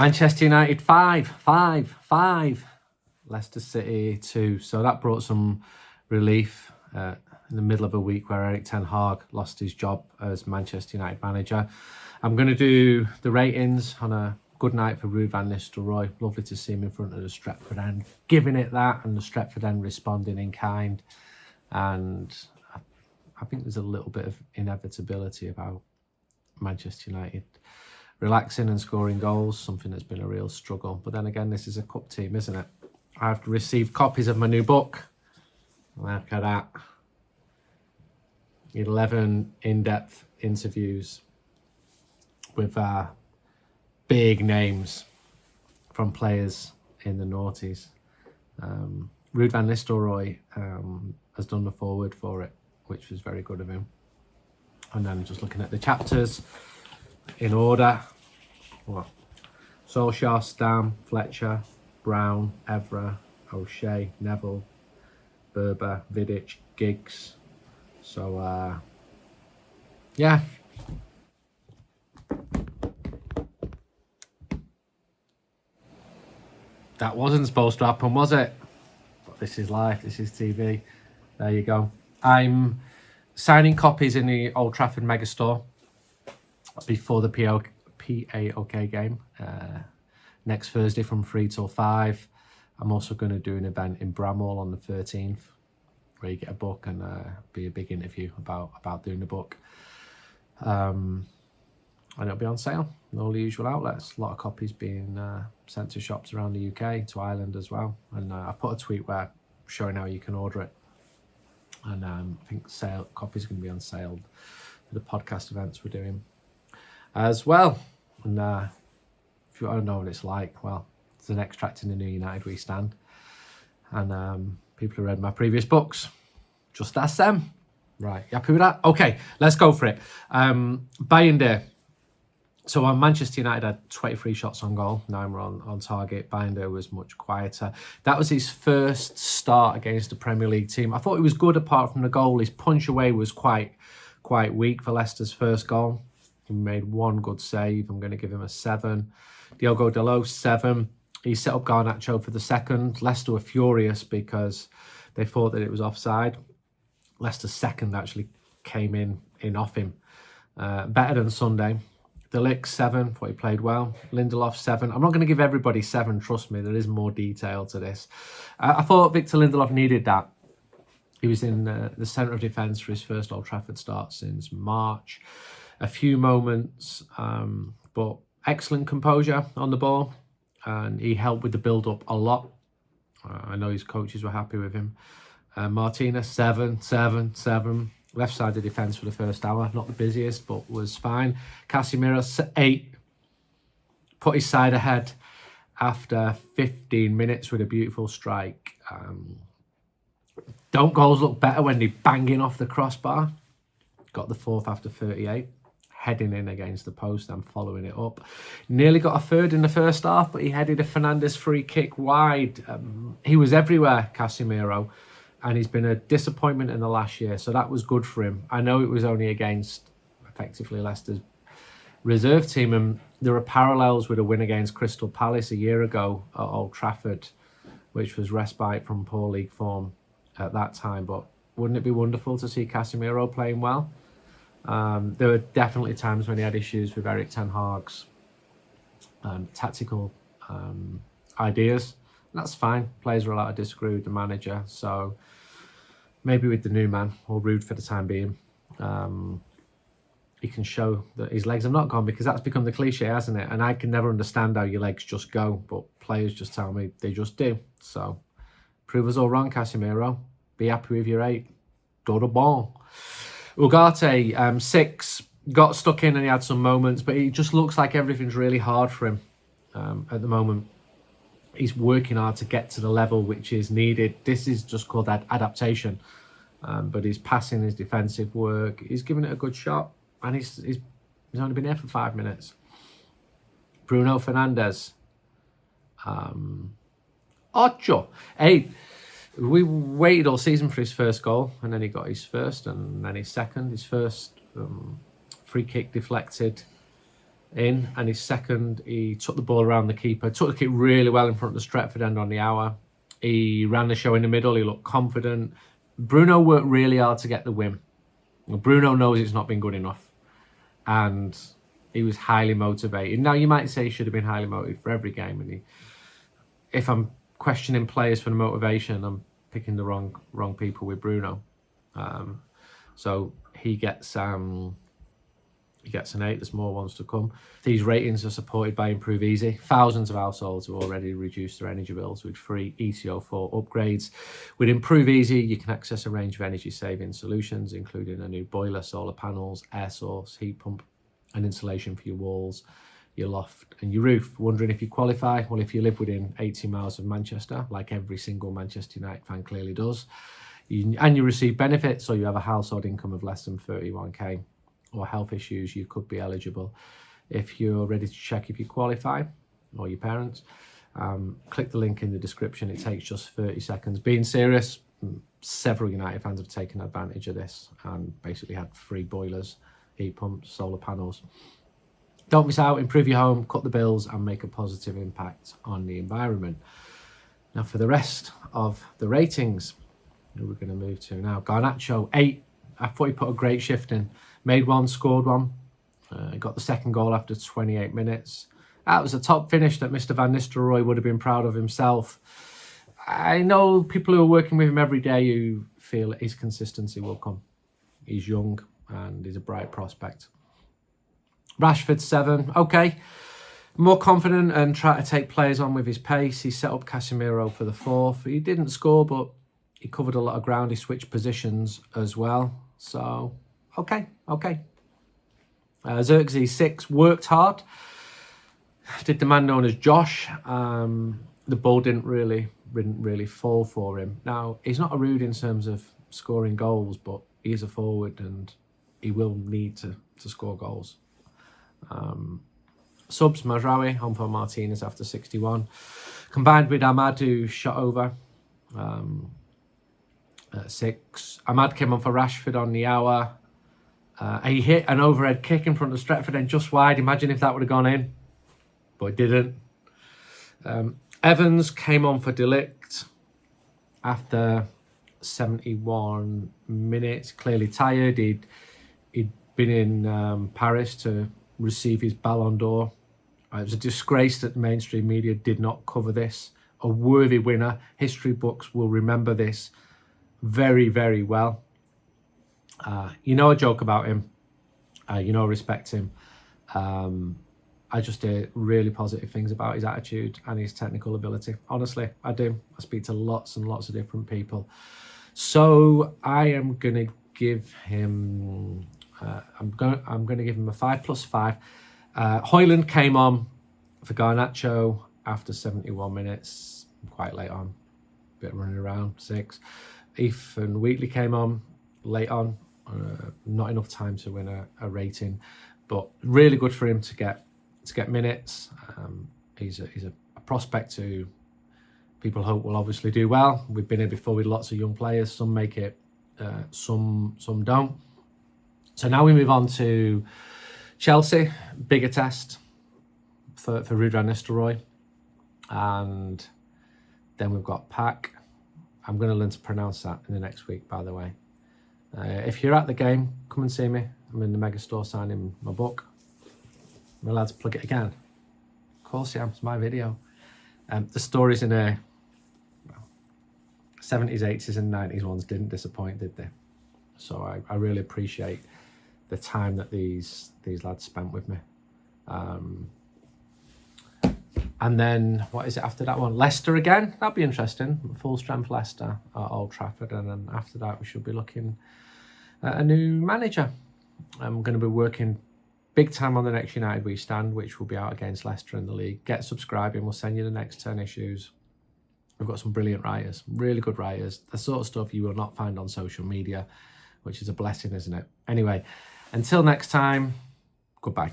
Manchester United 5. Leicester City 2. So that brought some relief in the middle of a week where Erik ten Hag lost his job as Manchester United manager. I'm going to do the ratings on a good night for Ruud van Nistelrooy. Lovely to see him in front of the Stretford end, giving it that, and the Stretford end responding in kind. And I think there's a little bit of inevitability about Manchester United relaxing and scoring goals, something that's been a real struggle. But then again, this is a cup team, isn't it? I've received copies of my new book. Look at that. 11 in-depth interviews with big names from players in the noughties. Ruud van Nistelrooy has done the foreword for it, which was very good of him. And then just looking at the chapters in order. What? Solskjaer, Stam, Fletcher, Brown, Evra, O'Shea, Neville, Berber, Vidic, Giggs. So, yeah. That wasn't supposed to happen, was it? But this is life, this is TV. There you go. I'm signing copies in the Old Trafford Megastore before the PAOK game next Thursday from 3 till 5. I'm also going to do an event in Bramall on the 13th where you get a book and be a big interview about doing the book. And it'll be on sale in all the usual outlets. A lot of copies being sent to shops around the UK, to Ireland as well. And I put a tweet where showing how you can order it. And I think copies are going to be on sale for the podcast events we're doing as well. And if you want to know what it's like, well, it's an extract in the New United We Stand. And people who read my previous books, just ask them. Right, you happy with that? Okay, let's go for it. Bayern Day. So on Manchester United had 23 shots on goal. 9 were on target. Bayern Day was much quieter. That was his first start against the Premier League team. I thought he was good apart from the goal. His punch away was quite weak for Leicester's first goal. He made one good save. I'm going to give him a 7. Diogo Dalot, 7. He set up Garnacho for the second. Leicester were furious because they thought that it was offside. Leicester's second actually came in off him. Better than Sunday. De Ligt, 7. Thought he played well. Lindelof, 7. I'm not going to give everybody 7, trust me. There is more detail to this. I thought Victor Lindelof needed that. He was in the centre of defence for his first Old Trafford start since March. A few moments, but excellent composure on the ball. And he helped with the build-up a lot. I know his coaches were happy with him. Martinez, 7. Left side of defence for the first hour. Not the busiest, but was fine. Casemiro, 8. Put his side ahead after 15 minutes with a beautiful strike. Don't goals look better when they're banging off the crossbar? Got the 4th after 38. Heading in against the post and following it up. Nearly got a 3rd in the first half, but he headed a Fernandes free kick wide. He was everywhere, Casemiro. And he's been a disappointment in the last year, so that was good for him. I know it was only against, effectively, Leicester's reserve team, and there are parallels with a win against Crystal Palace a year ago at Old Trafford, which was respite from poor league form at that time. But wouldn't it be wonderful to see Casemiro playing well? There were definitely times when he had issues with Erik ten Hag's tactical ideas. That's fine. Players are allowed to disagree with the manager. So maybe with the new man, or Ruud for the time being, he can show that his legs have not gone, because that's become the cliche, hasn't it? And I can never understand how your legs just go, but players just tell me they just do. So prove us all wrong, Casemiro. Be happy with your 8. Do the ball. Ugarte, 6. Got stuck in and he had some moments, but it just looks like everything's really hard for him at the moment. He's working hard to get to the level which is needed. This is just called adaptation. But his passing, his defensive work, he's given it a good shot. And he's only been here for 5 minutes. Bruno Fernandes. 8. We waited all season for his first goal. And then he got his first and then his second. His first free kick deflected in, and his second, he took the ball around the keeper, took the kick really well in front of the Stretford end on the hour. He ran the show in the middle, he looked confident. Bruno worked really hard to get the win. Bruno knows it's not been good enough, and he was highly motivated. Now, you might say he should have been highly motivated for every game, and if I'm questioning players for the motivation, I'm picking the wrong people with Bruno. So he gets an 8. There's more ones to come. These ratings are supported by Improve Easy. Thousands of households have already reduced their energy bills with free ECO4 upgrades. With Improve Easy, you can access a range of energy saving solutions, including a new boiler, solar panels, air source, heat pump, and insulation for your walls, your loft, and your roof. Wondering if you qualify? Well, if you live within 80 miles of Manchester, like every single Manchester United fan clearly does, and you receive benefits, or you have a household income of less than 31k, or health issues, you could be eligible. If you're ready to check if you qualify, or your parents, click the link in the description. It takes just 30 seconds. Being serious, several United fans have taken advantage of this and basically had free boilers, heat pumps, solar panels. Don't miss out, improve your home, cut the bills, and make a positive impact on the environment. Now, for the rest of the ratings, who we're going to move to now. Garnacho, 8. I thought he put a great shift in. Made one, scored one. Got the second goal after 28 minutes. That was a top finish that Mr. Van Nistelrooy would have been proud of himself. I know people who are working with him every day who feel his consistency will come. He's young and he's a bright prospect. Rashford, 7. Okay. More confident and try to take players on with his pace. He set up Casemiro for the 4th. He didn't score, but he covered a lot of ground. He switched positions as well. So, okay. Xerxes, 6. Worked hard. Did the man known as Josh. The ball didn't really fall for him. Now, he's not a Ruud in terms of scoring goals, but he is a forward and he will need to score goals. Subs, Mazraoui, home for Martinez after 61. Combined with Ahmad, who shot over. 6. Ahmad came on for Rashford on the hour. He hit an overhead kick in front of Stretford and just wide. Imagine if that would have gone in, but it didn't. Evans came on for Delict after 71 minutes. Clearly tired. He'd been in Paris to receive his Ballon d'Or. It was a disgrace that the mainstream media did not cover this. A worthy winner. History books will remember this very, very well. You know, I joke about him. You know, I respect him. I just hear really positive things about his attitude and his technical ability. Honestly, I do. I speak to lots and lots of different people. So I am going to give him... I'm going to give him a 5+5. Højlund came on for Garnacho after 71 minutes, quite late on, bit running around, 6. Ethan Wheatley came on late on, not enough time to win a rating, but really good for him to get minutes. He's a prospect who people hope will obviously do well. We've been here before with lots of young players. Some make it, some don't. So now we move on to Chelsea, bigger test for Ruud van Nistelrooy. And then we've got Pack. I'm going to learn to pronounce that in the next week, by the way. If you're at the game, come and see me. I'm in the mega store signing my book. I'm allowed to plug it again. Of course I am, it's my video. The stories in the 70s, 80s and 90s ones didn't disappoint, did they? So I really appreciate the time that these lads spent with me. And then, what is it after that one? Leicester again. That'll be interesting. Full strength Leicester at Old Trafford. And then after that, we should be looking at a new manager. I'm going to be working big time on the next United We Stand, which will be out against Leicester in the league. Get subscribing. We'll send you the next 10 issues. We've got some brilliant writers, really good writers. The sort of stuff you will not find on social media, which is a blessing, isn't it? Anyway, until next time, goodbye.